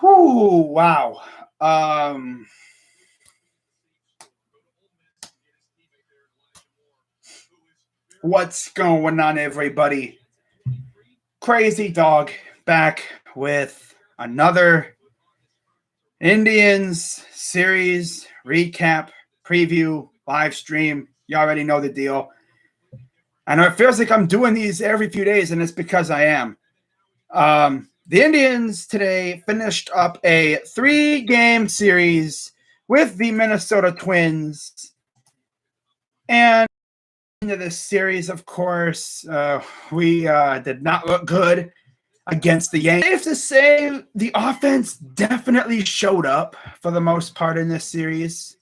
Whew, wow. Um, what's going on, everybody? Crazy Dog back with another Indians series recap, preview, live stream. You already know the deal. I know it feels like I'm doing these every few days, and it's because I am. The Indians today finished up a 3-game series with the Minnesota Twins. And into this series, of course, we did not look good against the Yankees. Safe to say the offense definitely showed up for the most part in this series.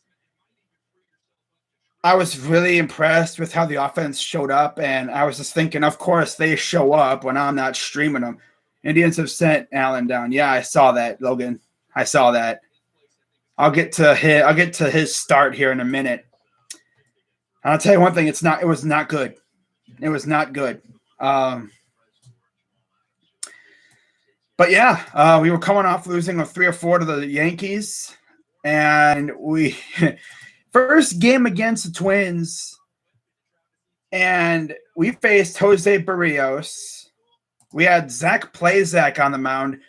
I was really impressed with how the offense showed up, and I was just thinking, of course, they show up when I'm not streaming them. Indians have sent Allen down. Yeah, I saw that, Logan. I saw that. I'll get to his start here in a minute. I'll tell you one thing: it was not good. It was not good. But yeah, we were coming off losing a 3-4 to the Yankees, and we first game against the Twins, and we faced Jose Barrios. We had Zach Plazak on the mound,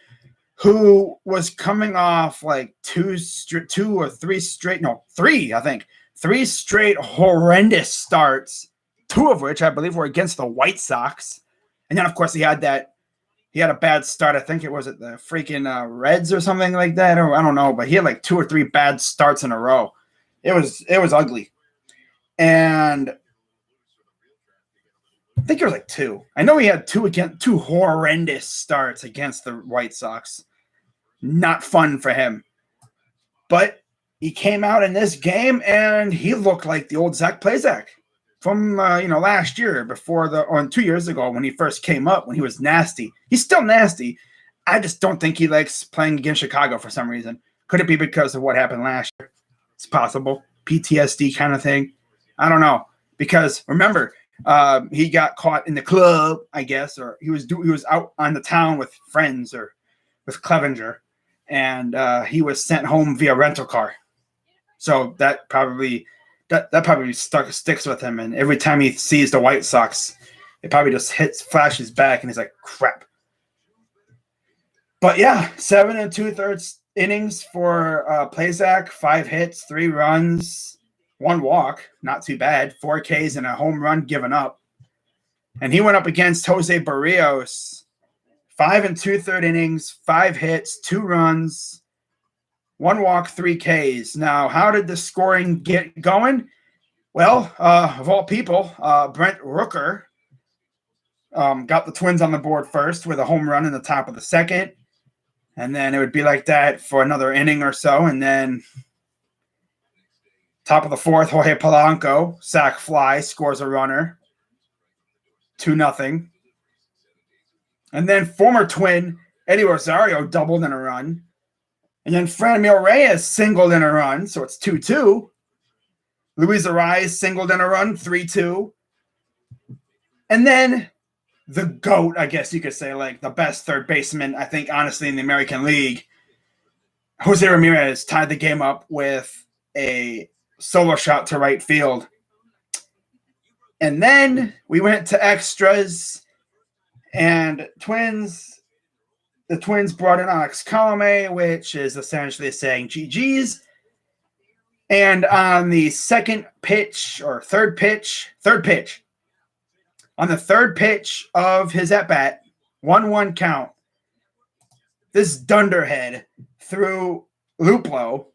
who was coming off like three straight horrendous starts, 2 of which I believe were against the White Sox. And then, of course, he had a bad start. I think it was at the freaking Reds or something like that, or I don't know. But he had like 2 or 3 bad starts in a row. It was ugly. And I think it was like 2. I know he had 2 horrendous starts against the White Sox. Not fun for him. But he came out in this game and he looked like the old Zach Plazak from last year, 2 years ago when he first came up, when he was nasty. He's still nasty. I just don't think he likes playing against Chicago for some reason. Could it be because of what happened last year? It's possible. PTSD kind of thing. I don't know. Because remember, he got caught in the club, I guess, or he was out on the town with friends or with Clevenger, and he was sent home via rental car. So that probably sticks with him, and every time he sees the White Sox, it probably just flashes back, and he's like, crap. But yeah, 7 2/3 innings for Plazak, 5 hits, 3 runs, 1 walk, not too bad, 4 Ks and a home run given up. And he went up against Jose Barrios, 5 2/3 innings, 5 hits, 2 runs, 1 walk, 3 Ks. Now, how did the scoring get going? Well, of all people, Brent Rooker got the Twins on the board first with a home run in the top of the second. And then it would be like that for another inning or so. And then top of the 4th, Jorge Polanco, sac fly, scores a runner, 2-0. And then former Twin Eddie Rosario doubled in a run. And then Franmil Reyes singled in a run, so it's 2-2. Luis Arias singled in a run, 3-2. And then the GOAT, I guess you could say, like the best third baseman, I think, honestly, in the American League, Jose Ramirez tied the game up with a solo shot to right field. And then we went to extras, and the Twins brought in Alex Colome, which is essentially saying GG's. And on the third pitch, on the third pitch of his at-bat, 1-1 count, this dunderhead threw Luplow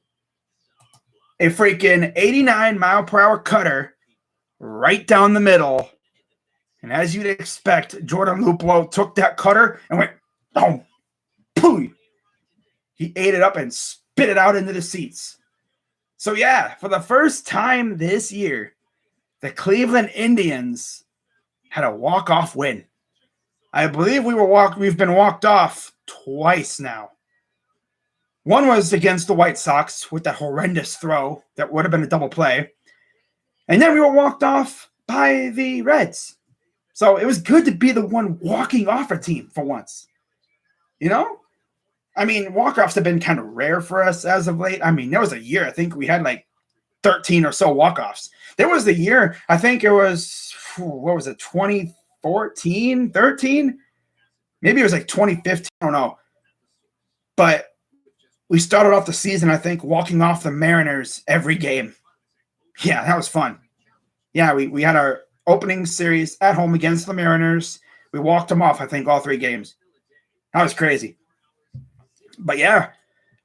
a freaking 89-mile-per-hour cutter right down the middle. And as you'd expect, Jordan Luplow took that cutter and went, boom, pooey. He ate it up and spit it out into the seats. So yeah, for the first time this year, the Cleveland Indians had a walk-off win. I believe we've been walked off twice now. One was against the White Sox with that horrendous throw that would have been a double play. And then we were walked off by the Reds. So it was good to be the one walking off a team for once. You know? I mean, walk-offs have been kind of rare for us as of late. I mean, there was a year, I think we had like 13 or so walk-offs. There was the year, I think it was, what was it, 2014, 13? Maybe it was like 2015, I don't know. But we started off the season, I think, walking off the Mariners every game. Yeah, that was fun. Yeah, we had our opening series at home against the Mariners. We walked them off, I think, all 3 games. That was crazy. But yeah,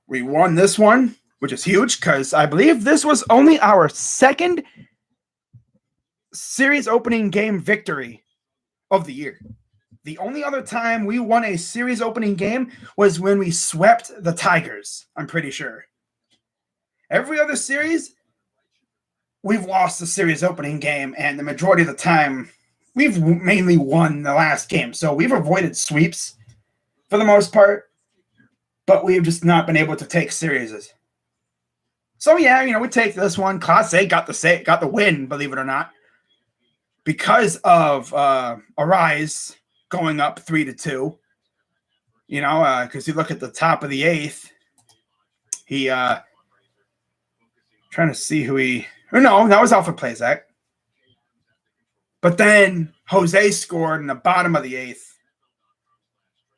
we won this one, which is huge because I believe this was only our second series opening game victory of the year. The only other time we won a series opening game was when we swept the Tigers, I'm pretty sure. Every other series, we've lost the series opening game, and the majority of the time, we've mainly won the last game. So we've avoided sweeps for the most part, but we've just not been able to take series. So yeah, we take this one. Class A got the win, believe it or not, because of Arise going up 3-2. Because you look at the top of the 8th, he trying to see who he. Or no, that was Alpha Plazak. But then Jose scored in the bottom of the 8th,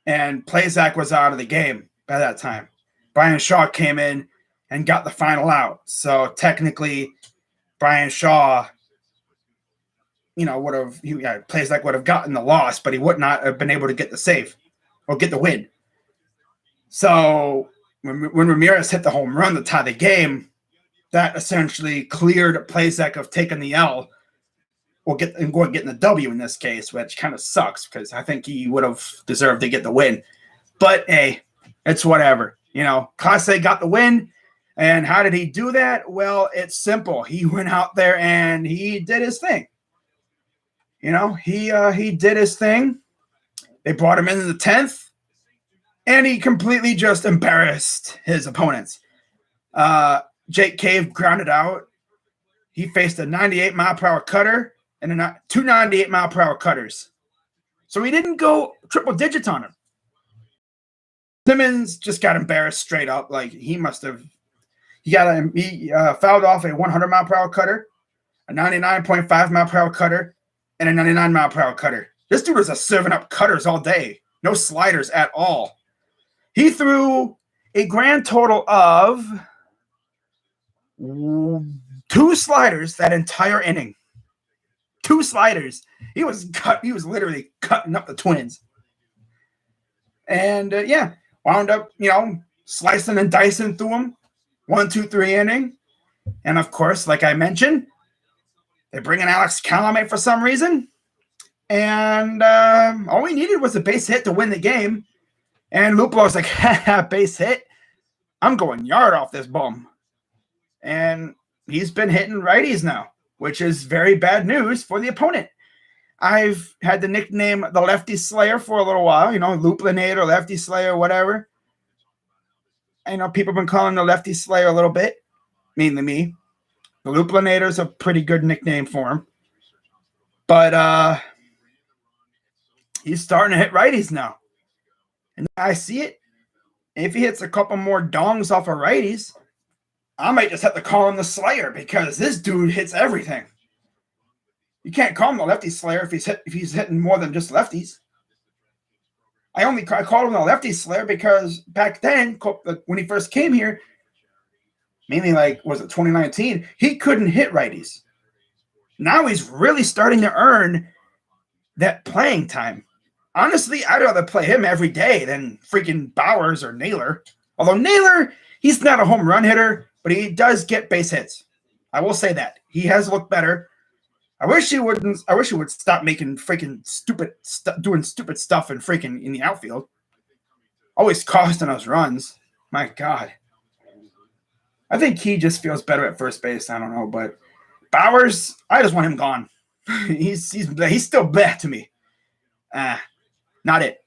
and Plazak was out of the game by that time. Brian Shaw came in and got the final out. So technically, Brian Shaw, Plazak would have gotten the loss, but he would not have been able to get the save or get the win. So when Ramirez hit the home run to tie the game, that essentially cleared Plazak of taking the L or getting the W in this case, which kind of sucks because I think he would have deserved to get the win. But hey, it's whatever. Class A got the win. And how did he do that? Well, it's simple. He went out there and he did his thing. He did his thing. They brought him in the 10th, and he completely just embarrassed his opponents. Jake Cave grounded out. He faced a 98-mile-per-hour cutter and two 98-mile-per-hour cutters. So he didn't go triple digits on him. Simmons just got embarrassed straight up. Like he must have. He fouled off a 100-mile-per-hour cutter, a 99.5-mile-per-hour cutter, and a 99-mile-per-hour cutter. This dude was serving up cutters all day. No sliders at all. He threw a grand total of 2 sliders that entire inning. 2 sliders. He was literally cutting up the Twins. And wound up, slicing and dicing through them. 1, 2, 3 inning. And of course, like I mentioned, they bring in Alex Calamay for some reason. And all we needed was a base hit to win the game. And Lupulo's like, base hit? I'm going yard off this bum. And he's been hitting righties now, which is very bad news for the opponent. I've had the nickname the Lefty Slayer for a little while, Lupulinator, Lefty Slayer, whatever. I know people have been calling the Lefty Slayer a little bit, mainly me. The Lupulinator is a pretty good nickname for him. But he's starting to hit righties now. And I see it. If he hits a couple more dongs off of righties, I might just have to call him the Slayer because this dude hits everything. You can't call him the Lefty Slayer if he's hitting more than just lefties. I called him the Lefty Slayer because back then, when he first came here, mainly was it 2019, he couldn't hit righties. Now he's really starting to earn that playing time. Honestly, I'd rather play him every day than freaking Bowers or Naylor. Although Naylor, he's not a home run hitter, but he does get base hits. I will say that. He has looked better. I wish he would stop making freaking doing stupid stuff in the outfield. Always costing us runs. My God. I think he just feels better at first base. I don't know, but Bowers, I just want him gone. he's still bad to me. Not it.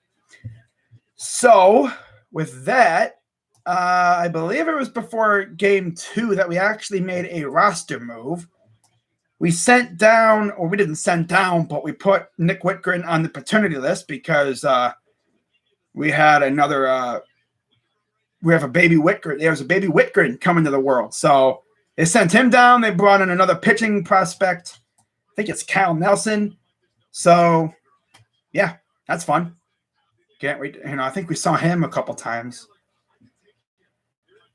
So with that, I believe it was before game 2 that we actually made a roster move. We sent down, or we didn't send down, but we put Nick Whitgren on the paternity list because we had another we have a baby Whitgren. There's a baby Whitgren coming to the world. So they sent him down. They brought in another pitching prospect. I think it's Kyle Nelson. So, yeah, that's fun. Can't wait. I think we saw him a couple times.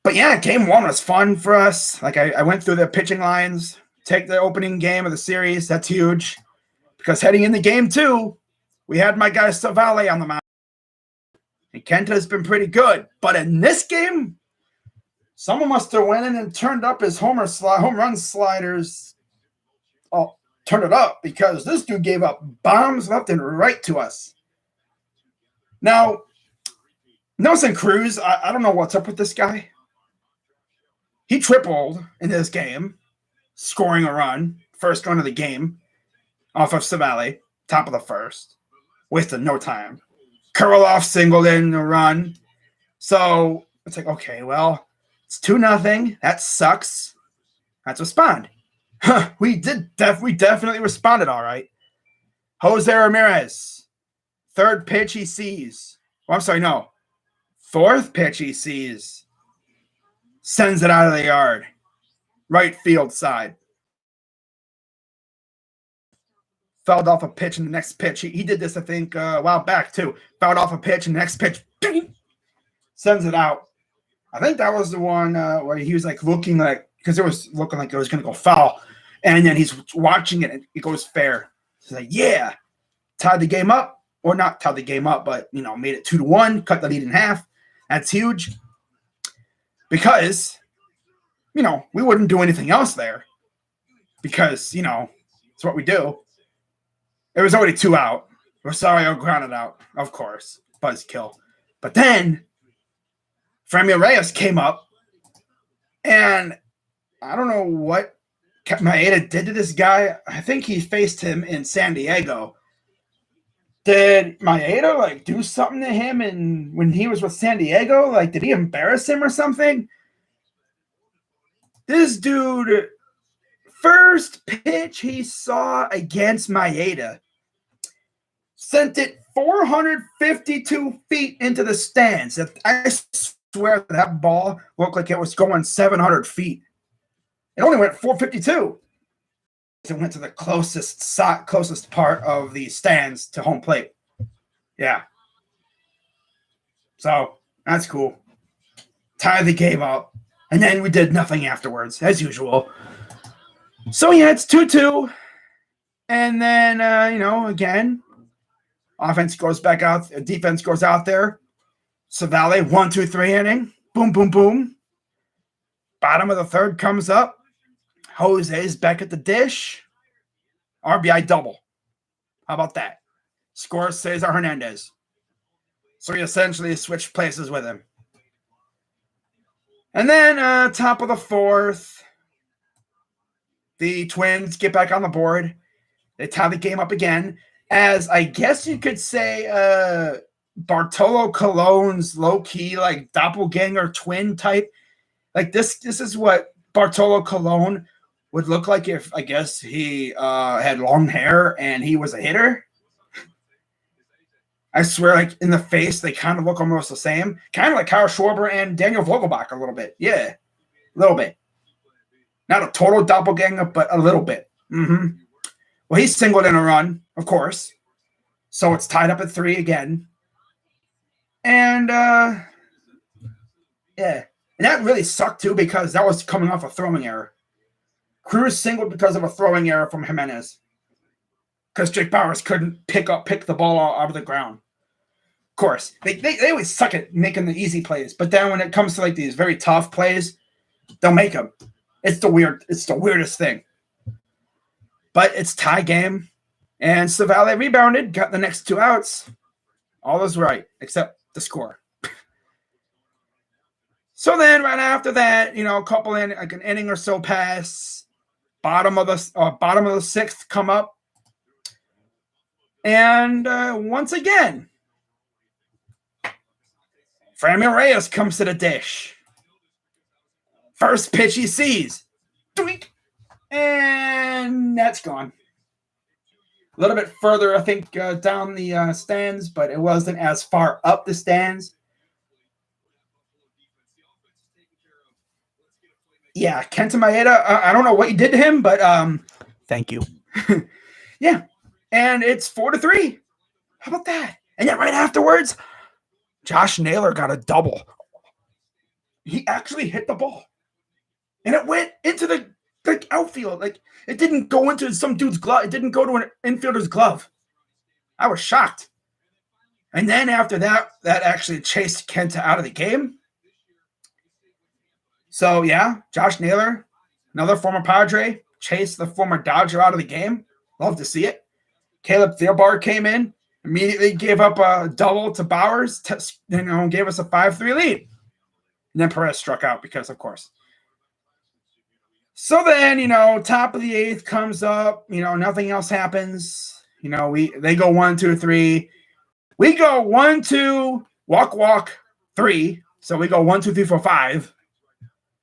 But yeah, game one was fun for us. Like I went through the pitching lines, take the opening game of the series. That's huge. Because heading into game two, we had my guy Savale on the mound. And Kenta has been pretty good. But in this game, someone must have went in and turned up his home run sliders. Oh, turn it up, because this dude gave up bombs left and right to us. Now, Nelson Cruz, I don't know what's up with this guy. He tripled in this game, scoring a run, first run of the game, off of Savale, top of the first. Wasted no time. Kurloff singled in a run. So it's like, okay, well, it's 2-0. That sucks. Let's respond. We definitely responded all right. Jose Ramirez, third pitch he sees. Oh, I'm sorry, no. Fourth pitch he sees. Sends it out of the yard. Right field side. Fouled off a pitch in the next pitch. He did this, I think, a while back, too. Fouled off a pitch in the next pitch. Sends it out. I think that was the one where he was like looking like, because it was looking like it was going to go foul. And then he's watching it and it goes fair. He's like, yeah. Tied the game up. Or not tied the game up, but, made it 2-1. Cut the lead in half. That's huge. Because, we wouldn't do anything else there. Because, it's what we do. It was already 2 out. Rosario grounded out, of course. Buzzkill. But then, Franmil Reyes came up, and I don't know what Maeda did to this guy. I think he faced him in San Diego. Did Maeda, do something to him and when he was with San Diego? Did he embarrass him or something? This dude, first pitch he saw against Maeda, sent it 452 feet into the stands. I swear that ball looked like it was going 700 feet. It only went 452. It went to the closest part of the stands to home plate. Yeah. So, that's cool. Tied the game up. And then we did nothing afterwards, as usual. So, yeah, it's 2-2. And then, again, offense goes back out. Defense goes out there. Savale, 1-2-3 inning. Boom, boom, boom. Bottom of the third comes up. Jose's back at the dish. RBI double. How about that? Scores Cesar Hernandez. So he essentially switched places with him. And then top of the fourth, the Twins get back on the board. They tie the game up again. As I guess you could say Bartolo Colon's low-key doppelganger twin type. This is what Bartolo Colon would look like if, I guess, he had long hair and he was a hitter. I swear, in the face, they kind of look almost the same. Kind of like Kyle Schwarber and Daniel Vogelbach a little bit. Yeah, a little bit. Not a total doppelganger, but a little bit. Mm-hmm. Well, he singled in a run, of course. So it's tied up at 3 again. And, yeah. And that really sucked, too, because that was coming off a throwing error. Cruz singled because of a throwing error from Jimenez. Because Jake Bauers couldn't pick the ball out of the ground. Of course, they always suck at making the easy plays. But then when it comes to these very tough plays, they'll make them. It's the weirdest thing. But it's tie game. And Savale rebounded, got the next 2 outs. All was right, except the score. So then right after that, a couple an inning or so pass. Bottom of the 6th come up. And once again, Franmil Reyes comes to the dish. First pitch he sees. Doink! And that's gone. A little bit further, I think, down the stands, but it wasn't as far up the stands. Yeah, Kenta Maeda, I don't know what you did to him, but thank you. Yeah, and it's 4-3. How about that? And then right afterwards, Josh Naylor got a double. He actually hit the ball, and it went into the outfield. Like, it didn't go into some dude's glove. It didn't go to an infielder's glove. I was shocked. And then after that, that actually chased Kenta out of the game. So, yeah, Josh Naylor, another former Padre, chased the former Dodger out of the game. Love to see it. Caleb Thielbar came in, immediately gave up a double to Bowers, gave us a 5-3 lead. And then Perez struck out because, of course. So then, top of the eighth comes up. Nothing else happens. They go 1, 2, 3. We go 1, 2, walk, 3. So we go 1, 2, 3, 4, 5.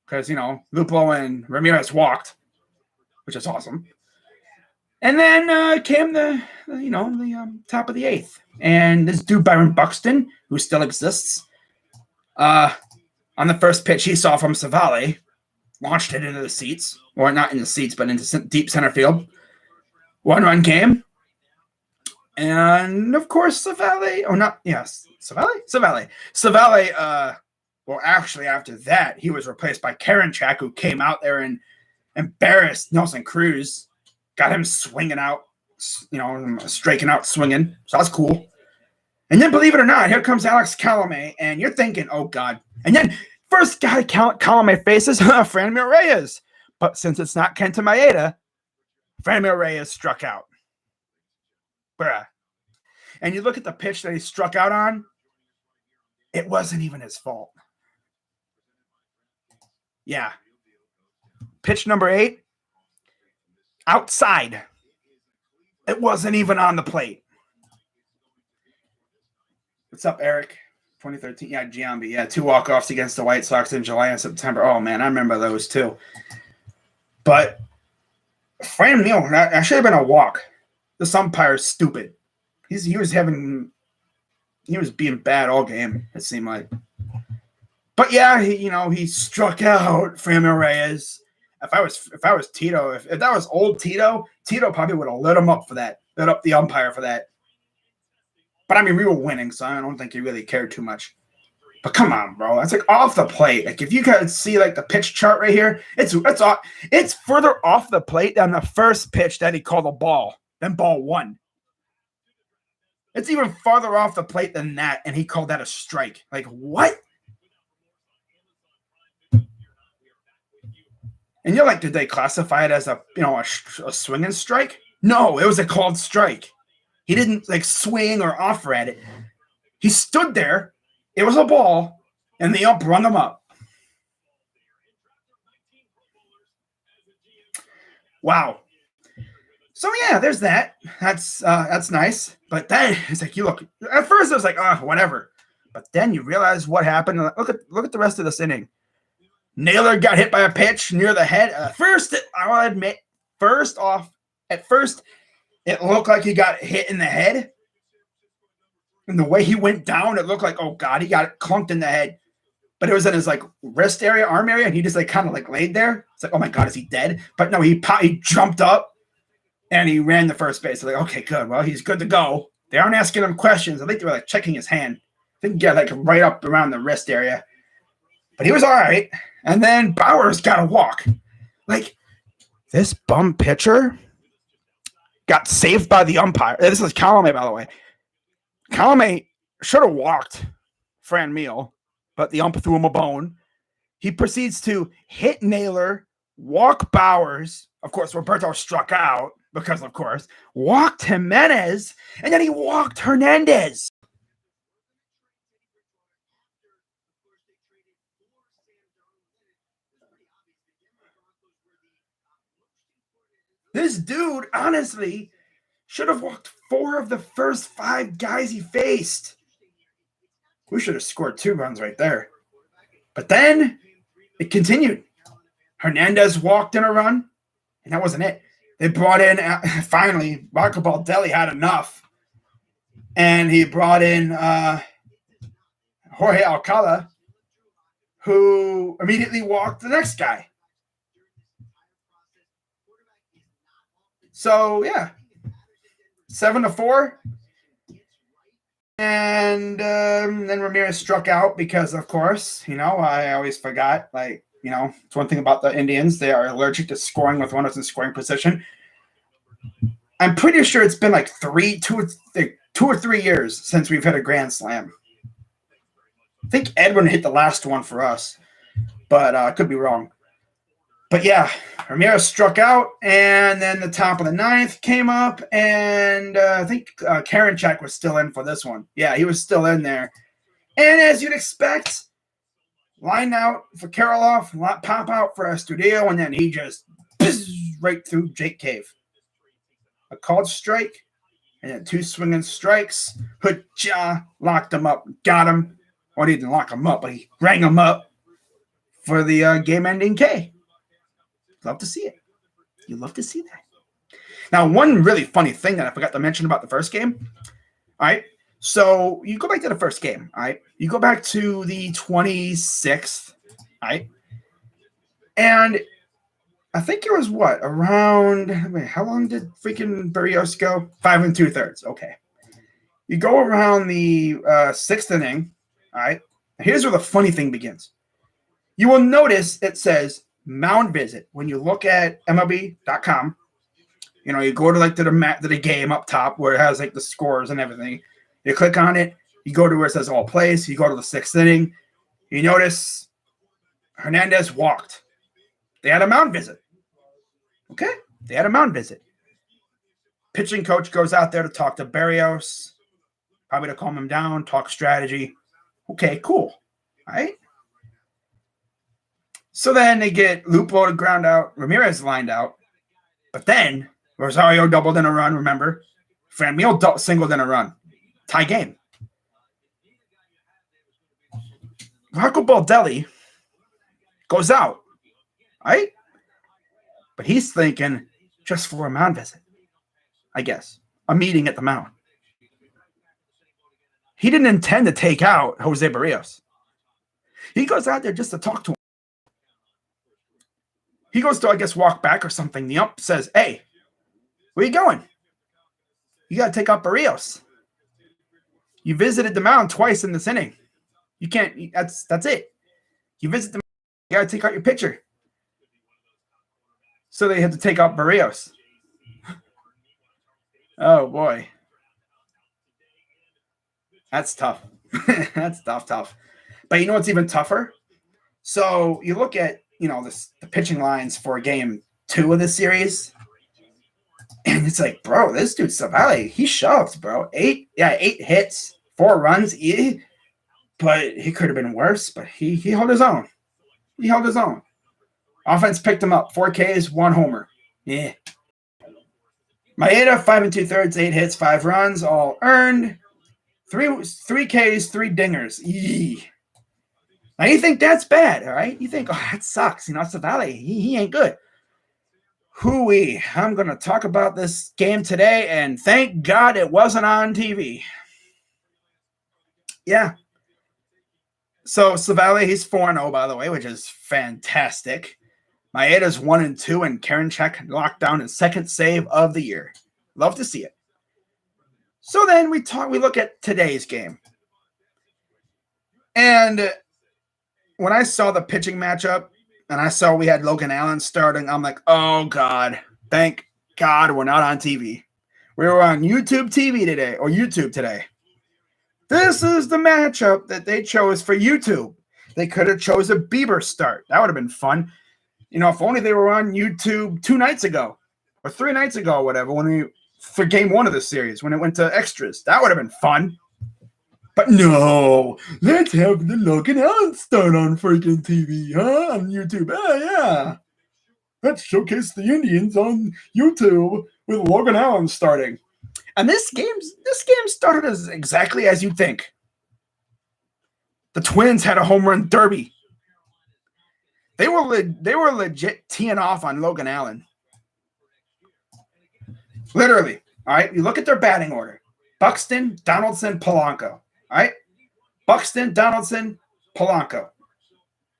Because, Lupo and Ramirez walked, which is awesome. And then came the top of the eighth. And this dude, Byron Buxton, who still exists, on the first pitch he saw from Savale, launched it into the seats. Or not in the seats, but into deep center field. 1-run game. And, of course, Savale, well, actually, after that, he was replaced by Karinchak, who came out there and embarrassed Nelson Cruz, got him swinging out, striking out, swinging. So that's cool. And then, believe it or not, here comes Alex Calame, and you're thinking, oh, God. And then, first guy Calame faces, Franmil Reyes. But since it's not Kenta Maeda, Franmil Reyes struck out. Bruh. And you look at the pitch that he struck out on, it wasn't even his fault. Yeah. Pitch number 8, outside. It wasn't even on the plate. What's up, Eric? 2013. Yeah, Giambi. Yeah, 2 walk-offs against the White Sox in July and September. Oh, man, I remember those too. But Fran Neal, that should have been a walk. This umpire's stupid. He was being bad all game, it seemed like. But yeah, he struck out Franmil Reyes. If I was Tito, if that was old Tito probably would have lit him up for that. Lit up the umpire for that. But I mean, we were winning, so I don't think he really cared too much. But come on, bro. That's like off the plate. Like, if you could see like the pitch chart right here, it's further off the plate than the first pitch that he called a ball, then ball 1. It's even farther off the plate than that, and he called that a strike. Like, what? And you're like, did they classify it as a swinging strike? No, it was a called strike. He didn't like swing or offer at it. He stood there. It was a ball, and the ump rung him up. Wow. So yeah, there's that. That's nice. But then it's like, you look. At first, I was like, whatever. But then you realize what happened. Look at the rest of this inning. Naylor got hit by a pitch near the head. First, I will admit, at first, it looked like he got hit in the head. And the way he went down, it looked like, oh, God, he got clunked in the head. But it was in his, like, wrist area, arm area, and he just, like, kind of, like, laid there. It's like, oh, my God, is he dead? But no, he jumped up, and he ran the first base. Like, okay, good. Well, he's good to go. They aren't asking him questions. I think they were, like, checking his hand. I think he got, like, right up around the wrist area. But he was all right. And then Bowers got a walk. Like, this bum pitcher got saved by the umpire. This is Calame, by the way. Calame should have walked Fran Meal, but the ump threw him a bone. He proceeds to hit Naylor, walk Bowers. Of course, Roberto struck out because, of course, walked Jimenez, and then he walked Hernandez. This dude, honestly, should have walked 4 of the first 5 guys he faced. We should have scored 2 runs right there. But then it continued. Hernandez walked in a run, and that wasn't it. They brought in, finally, Marco Baldelli had enough. And he brought in Jorge Alcala, who immediately walked the next guy. So yeah, 7-4. And then Ramirez struck out because, of course, I always forgot. It's one thing about the Indians. They are allergic to scoring with runners in scoring position. I'm pretty sure it's been like 2 or 3 years since we've hit a grand slam. I think Edwin hit the last one for us, but I could be wrong. But yeah, Ramirez struck out, and then the top of the 9th came up, and I think Karinchak was still in for this one. Yeah, he was still in there. And as you'd expect, line out for Kirilloff, pop out for Astudillo, and then he just right through Jake Cave. A called strike, and then 2 swinging strikes. Hutcha, locked him up, got him. Well, he didn't lock him up, but he rang him up for the game-ending K. Love to see it. You love to see that. Now, one really funny thing that I forgot to mention about the first game. All right. So you go back to the first game. All right. You go back to the 26th. All right. And I think it was around, how long did freaking Berrios go? 5 2/3. Okay. You go around the 6th inning. All right. Here's where the funny thing begins. You will notice it says mound visit. When you look at MLB.com, you go to the game up top where it has the scores and everything. You click on it. You go to where it says all plays. You go to the 6th inning. You notice Hernandez walked. They had a mound visit. Okay? They had a mound visit. Pitching coach goes out there to talk to Berrios, probably to calm him down, talk strategy. Okay, cool. All right? So then they get Lupo to ground out. Ramirez lined out. But then Rosario doubled in a run, remember? Franmil singled in a run. Tie game. Rocco Baldelli goes out. Right? But he's thinking just for a mound visit. I guess. A meeting at the mound. He didn't intend to take out Jose Berrios. He goes out there just to talk to him. He goes to, I guess, walk back or something. The ump says, hey, where you going? You got to take out Berrios. You visited the mound twice in this inning. You can't, that's it. You visit the mound, you got to take out your pitcher. So they had to take out Berrios. Oh, boy. That's tough. That's tough. But you know what's even tougher? So you look at, the pitching lines for game 2 of the series. And it's like, bro, this dude Savale, he shoves, bro. 8 hits, 4 runs. But he could have been worse, but he held his own. He held his own. Offense picked him up. 4 Ks, 1 homer. Yeah. Maeda, 5 2/3, 8 hits, 5 runs, all earned. 3 Ks, 3 dingers. Yee. Now you think that's bad, all right? You think, that sucks. Savale, he ain't good. Hooey, I'm going to talk about this game today, and thank God it wasn't on TV. Yeah. So Savale, he's 4-0, by the way, which is fantastic. Maeda's 1-2, and Karinchak locked down his 2nd save of the year. Love to see it. So then we look at today's game. And when I saw the pitching matchup and I saw we had Logan Allen starting, I'm like, oh, God, thank God we're not on TV. We were on YouTube today. This is the matchup that they chose for YouTube. They could have chose a Bieber start. That would have been fun. If only they were on YouTube 2 nights ago or 3 nights ago or whatever, for game 1 of the series, when it went to extras. That would have been fun. But no, let's have the Logan Allen start on freaking TV, huh? On YouTube. Yeah. Let's showcase the Indians on YouTube with Logan Allen starting. And this game started exactly as you'd think. The Twins had a home run derby. They were legit teeing off on Logan Allen. Literally. All right. You look at their batting order. Buxton, Donaldson, Polanco. All right. Buxton, Donaldson, Polanco.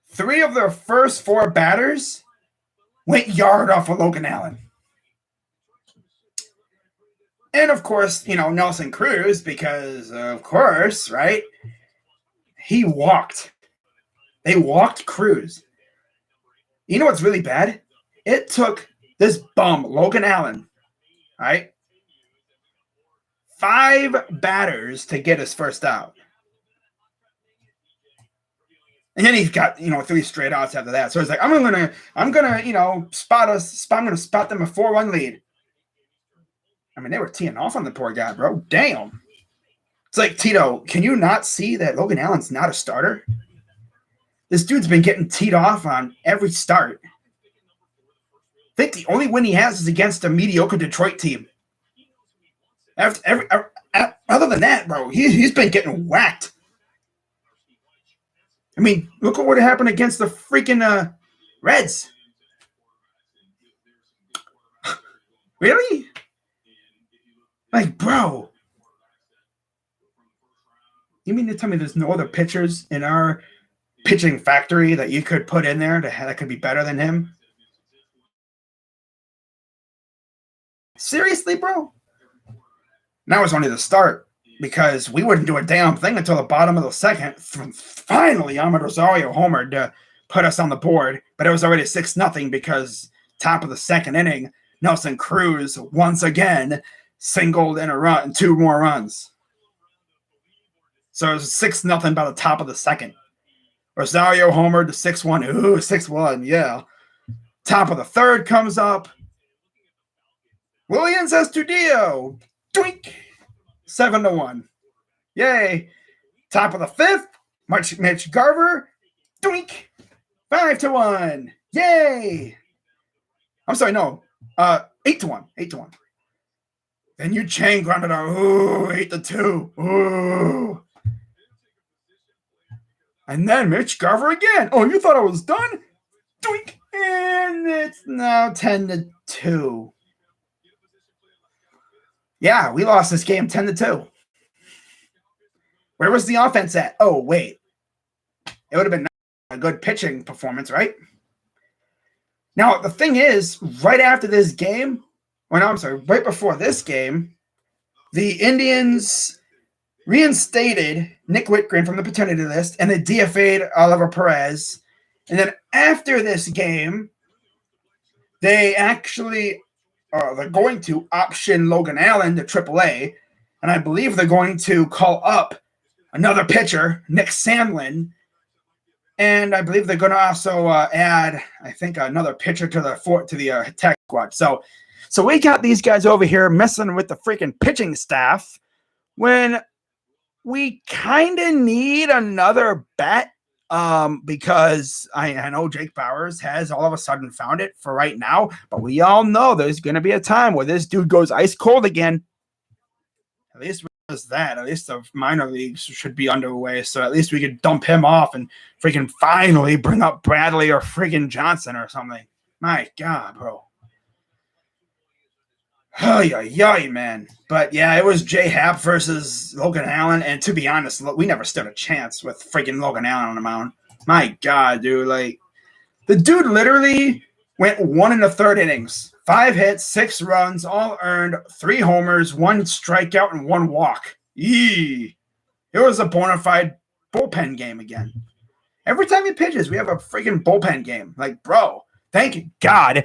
3 of their first 4 batters went yard off of Logan Allen. And of course, Nelson Cruz, because of course, right? He walked. They walked Cruz. You know what's really bad? It took this bum, Logan Allen, right? 5 batters to get his first out. And then he's got 3 straight outs after that. So it's like I'm gonna spot them a 4-1 lead. I mean, they were teeing off on the poor guy, bro. Damn. It's like, Tito, can you not see that Logan Allen's not a starter? This dude's been getting teed off on every start. I think the only win he has is against a mediocre Detroit team. Other than that, bro, he's been getting whacked. I mean, look at what happened against the freaking Reds. Really? Like, bro. You mean to tell me there's no other pitchers in our pitching factory that you could put in there that could be better than him? Seriously, bro? That was only the start, because we wouldn't do a damn thing until the bottom of the second. Finally, Amed Rosario homered to put us on the board, but it was already 6-0 because top of the second inning, Nelson Cruz once again singled in a run, 2 more runs. So it was 6-0 by the top of the second. Rosario homered to 6-1. Ooh, 6-1, yeah. Top of the third comes up. Williams Astudillo. Doink. 7-1. Yay. Top of the fifth. Mitch Garver. Doink. 5-1. Yay. I'm sorry, no. 8-1. 8-1. Then Yu Chang grounded out. Ooh, 8-2. Ooh. And then Mitch Garver again. Oh, you thought I was done? Doink. And it's now 10-2. Yeah, we lost this game 10-2. Where was the offense at? Oh, wait. It would have been a good pitching performance, right? Now, the thing is, right after this game, right before this game, the Indians reinstated Nick Whitgren from the paternity list, and they DFA'd Oliver Perez. And then after this game, they actually they're going to option Logan Allen to AAA, and I believe they're going to call up another pitcher, Nick Sandlin, and I believe they're going to also add, I think, another pitcher to the tech squad. So we got these guys over here messing with the freaking pitching staff when we kind of need another bat. Because I know Jake Bauers has all of a sudden found it for right now, but we all know there's going to be a time where this dude goes ice cold again. At least at least the minor leagues should be underway, so at least we could dump him off and freaking finally bring up Bradley or freaking Johnson or something. My God, bro. Oh, yeah, man. But yeah, it was J Happ versus Logan Allen. And to be honest, we never stood a chance with freaking Logan Allen on the mound. My God, dude. Like, the dude literally went 1 1/3 innings. 5 hits, 6 runs, all earned, 3 homers, 1 strikeout, and 1 walk. Yee. It was a bona fide bullpen game again. Every time he pitches, we have a freaking bullpen game. Like, bro, thank God.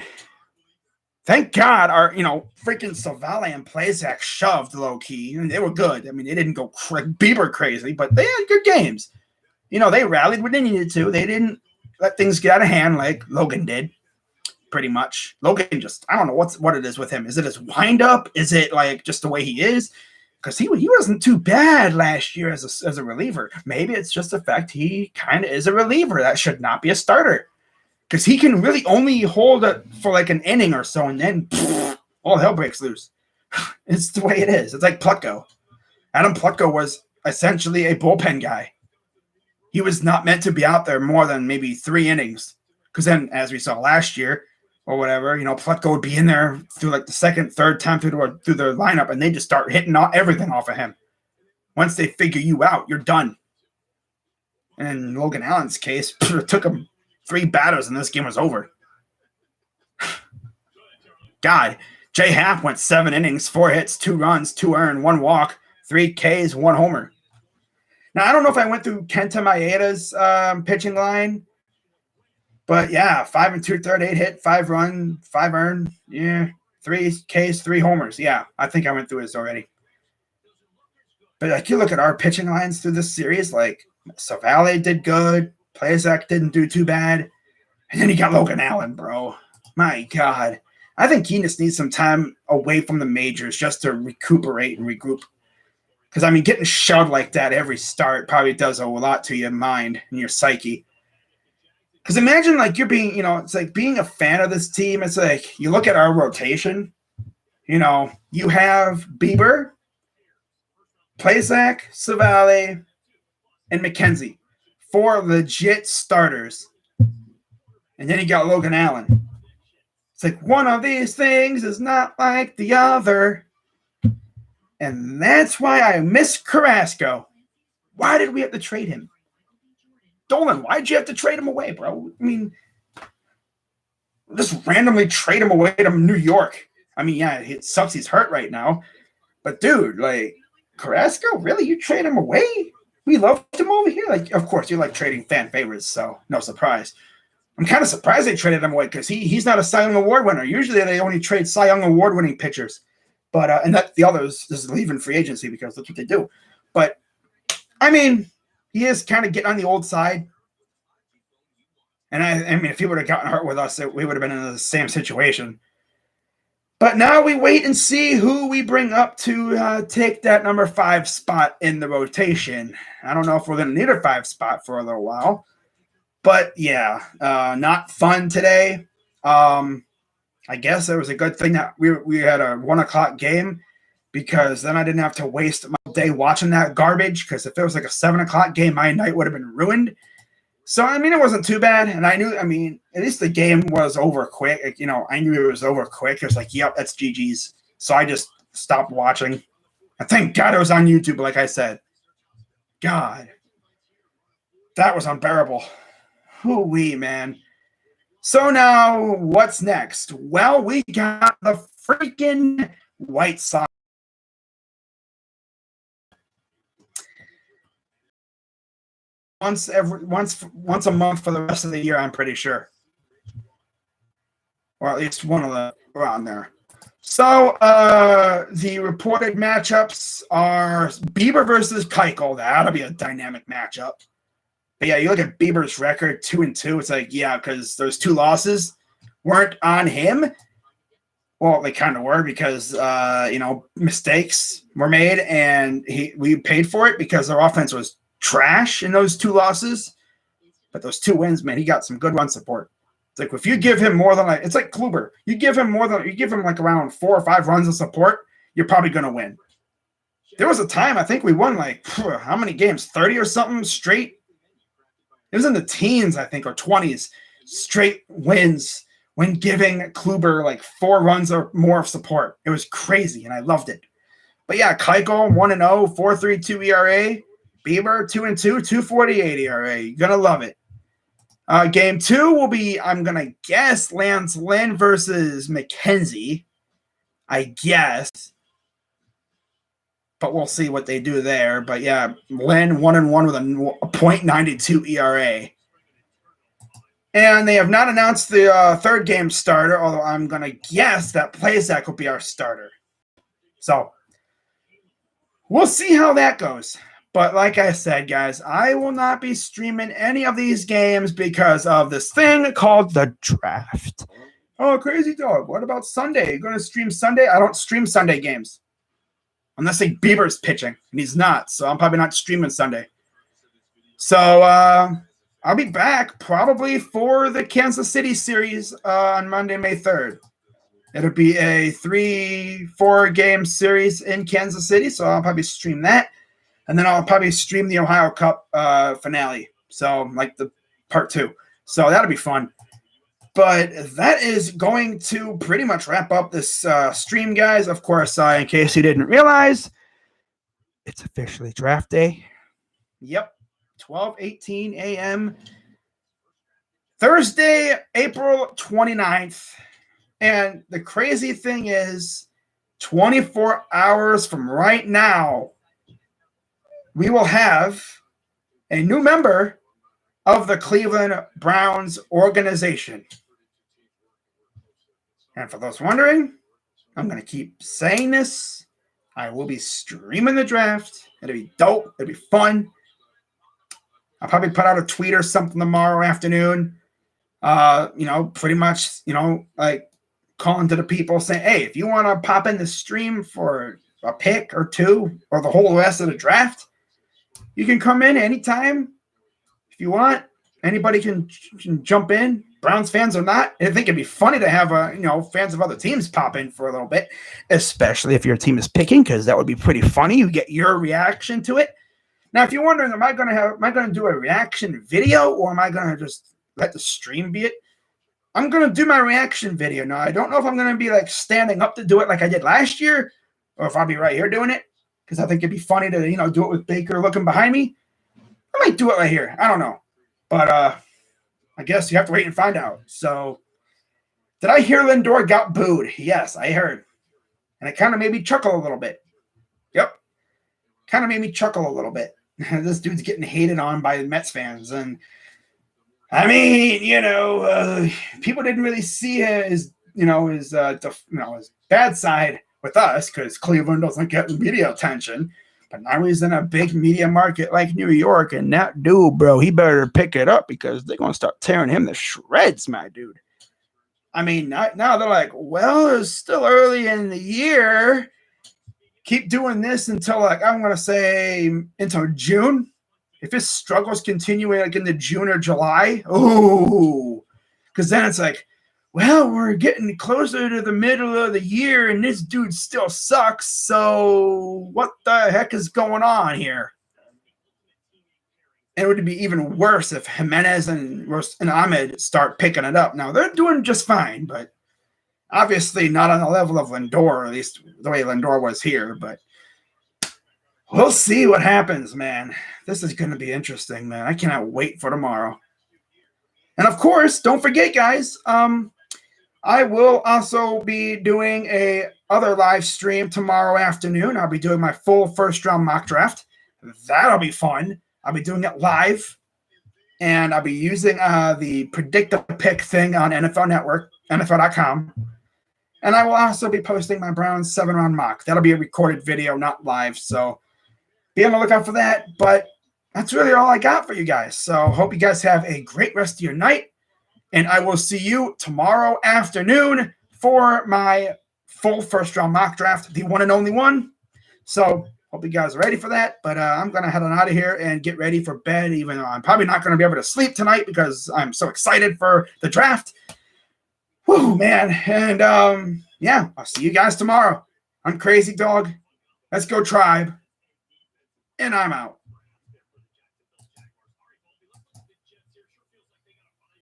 Thank God our, freaking Savale and Plazak shoved low-key. And they were good. I mean, they didn't go Bieber crazy, but they had good games. They rallied when they needed to. They didn't let things get out of hand like Logan did, pretty much. Logan just, I don't know what it is with him. Is it his wind-up? Is it, like, just the way he is? Because he wasn't too bad last year as a reliever. Maybe it's just the fact he kind of is a reliever. That should not be a starter. Because he can really only hold it for like an inning or so, and then all hell breaks loose. It's the way it is. It's like Plutko. Adam Plutko was essentially a bullpen guy. He was not meant to be out there more than maybe 3 innings. Because then, as we saw last year or whatever, Plutko would be in there through like the second, third time through their lineup, and they just start hitting everything off of him. Once they figure you out, you're done. And in Logan Allen's case, it took him 3 batters and this game was over. God, Jay Happ went 7 innings, 4 hits, 2 runs, 2 earned, 1 walk, 3 Ks, 1 homer. Now, I don't know if I went through Kenta Maeda's pitching line, but yeah, 5 and 2/3, 8 hit, 5 run, 5 earned, yeah, 3 Ks, 3 homers. Yeah, I think I went through this already. But like you look at our pitching lines through this series, like Savale did good, Plazak didn't do too bad, and then you got Logan Allen, bro. My God. I think he just needs some time away from the majors just to recuperate and regroup. Because, I mean, getting shoved like that every start probably does a lot to your mind and your psyche. Because imagine, like, you're being, it's like being a fan of this team. It's like you look at our rotation, you have Bieber, Plazak, Savale, and McKenzie. 4 legit starters. And then you got Logan Allen. It's like one of these things is not like the other. And that's why I miss Carrasco. Why did we have to trade him? Dolan, why'd you have to trade him away, bro? I mean, just randomly trade him away to New York. I mean, yeah, it sucks he's hurt right now. But, dude, like, Carrasco, really? You trade him away? We love him over here? Like, of course, you like trading fan favorites, so no surprise. I'm kind of surprised they traded him away because he's not a Cy Young Award winner. Usually they only trade Cy Young Award winning pitchers. But and that the others is leaving free agency because that's what they do. But I mean, he is kind of getting on the old side. And I mean, if he would have gotten hurt with us, we would have been in the same situation. But now we wait and see who we bring up to take that number 5 spot in the rotation. I don't know if we're going to need a 5 spot for a little while. But yeah, not fun today. I guess it was a good thing that we had a 1:00 game because then I didn't have to waste my day watching that garbage because if it was like a 7:00 game, my night would have been ruined. So, I mean, it wasn't too bad. And I knew, at least the game was over quick. I knew it was over quick. It was like, yep, that's GG's. So I just stopped watching. And thank God it was on YouTube, like I said. God, that was unbearable. Hoo-wee, man. So now, what's next? Well, we got the freaking White Sox. Once a month for the rest of the year, I'm pretty sure. Or at least one of them around there. So the reported matchups are Bieber versus Keuchel. That'll be a dynamic matchup. But yeah, you look at Bieber's record, 2-2. It's like, yeah, because those 2 losses weren't on him. Well, they kind of were because mistakes were made, and we paid for it because our offense was trash in those 2 losses. But those 2 wins, man, he got some good run support. It's like if you give him more than it's like Kluber. You give him like around 4 or 5 runs of support, you're probably going to win. There was a time I think we won like how many games? 30 or something straight. It was in the teens, I think, or 20s, straight wins when giving Kluber like 4 runs or more of support. It was crazy, and I loved it. But yeah, Keuchel 1-0, 4.32 ERA. Bieber 2-2, 2.48 ERA. You're gonna love it. Game 2 will be, I'm gonna guess, Lance Lynn versus McKenzie. I guess. But we'll see what they do there. But yeah, Lynn 1-1 with a .92 ERA. And they have not announced the third game starter, although I'm going to guess that Plazak will be our starter. So we'll see how that goes. But like I said, guys, I will not be streaming any of these games because of this thing called the draft. Oh, crazy dog. What about Sunday? You're going to stream Sunday? I don't stream Sunday games. Unless like Bieber's pitching, and he's not. So I'm probably not streaming Sunday. So I'll be back probably for the Kansas City series on Monday, May 3rd. It'll be a 3-4 game series in Kansas City, so I'll probably stream that. And then I'll probably stream the Ohio Cup finale. So like the part 2. So that'll be fun. But that is going to pretty much wrap up this stream, guys. Of course, in case you didn't realize, it's officially draft day. Yep, 12:18 a.m. Thursday, April 29th. And the crazy thing is, 24 hours from right now, we will have a new member of the Cleveland Browns organization. And for those wondering, I'm going to keep saying this. I will be streaming the draft. It'll be dope. It'll be fun. I'll probably put out a tweet or something tomorrow afternoon. Pretty much, like calling to the people saying, hey, if you want to pop in the stream for a pick or two or the whole rest of the draft, you can come in anytime if you want. Anybody can jump in, Browns fans or not. I think it'd be funny to have fans of other teams pop in for a little bit, especially if your team is picking, because that would be pretty funny. You get your reaction to it. Now, if you're wondering, am I going to do a reaction video, or am I going to just let the stream be it? I'm going to do my reaction video. Now, I don't know if I'm going to be like standing up to do it like I did last year, or if I'll be right here doing it, because I think it'd be funny to, do it with Baker looking behind me. I might do it right here. I don't know. But I guess you have to wait and find out. So, did I hear Lindor got booed? Yes, I heard. And it kind of made me chuckle a little bit. Yep. Kind of made me chuckle a little bit. This dude's getting hated on by Mets fans. And, I mean, people didn't really see his bad side with us because Cleveland doesn't get media attention. But now he's in a big media market like New York, and that dude, bro, he better pick it up because they're going to start tearing him to shreds, my dude. I mean, now they're like, well, it's still early in the year. Keep doing this until, like, I'm going to say until June. If his struggles continue like into June or July, because then it's like, well, we're getting closer to the middle of the year, and this dude still sucks, so what the heck is going on here? And it would be even worse if Jimenez and Ahmed start picking it up. Now, they're doing just fine, but obviously not on the level of Lindor, or at least the way Lindor was here, but we'll see what happens, man. This is going to be interesting, man. I cannot wait for tomorrow. And, of course, don't forget, guys, I will also be doing a other live stream tomorrow afternoon. I'll be doing my full first-round mock draft. That'll be fun. I'll be doing it live, and I'll be using the Predict a Pick thing on NFL Network, NFL.com. And I will also be posting my Browns 7-round mock. That'll be a recorded video, not live, so be on the lookout for that. But that's really all I got for you guys. So hope you guys have a great rest of your night. And I will see you tomorrow afternoon for my full first-round mock draft, the one and only one. So hope you guys are ready for that. But I'm going to head on out of here and get ready for bed, even though I'm probably not going to be able to sleep tonight because I'm so excited for the draft. Whew, man. And, I'll see you guys tomorrow. I'm Crazy Dog. Let's go Tribe. And I'm out.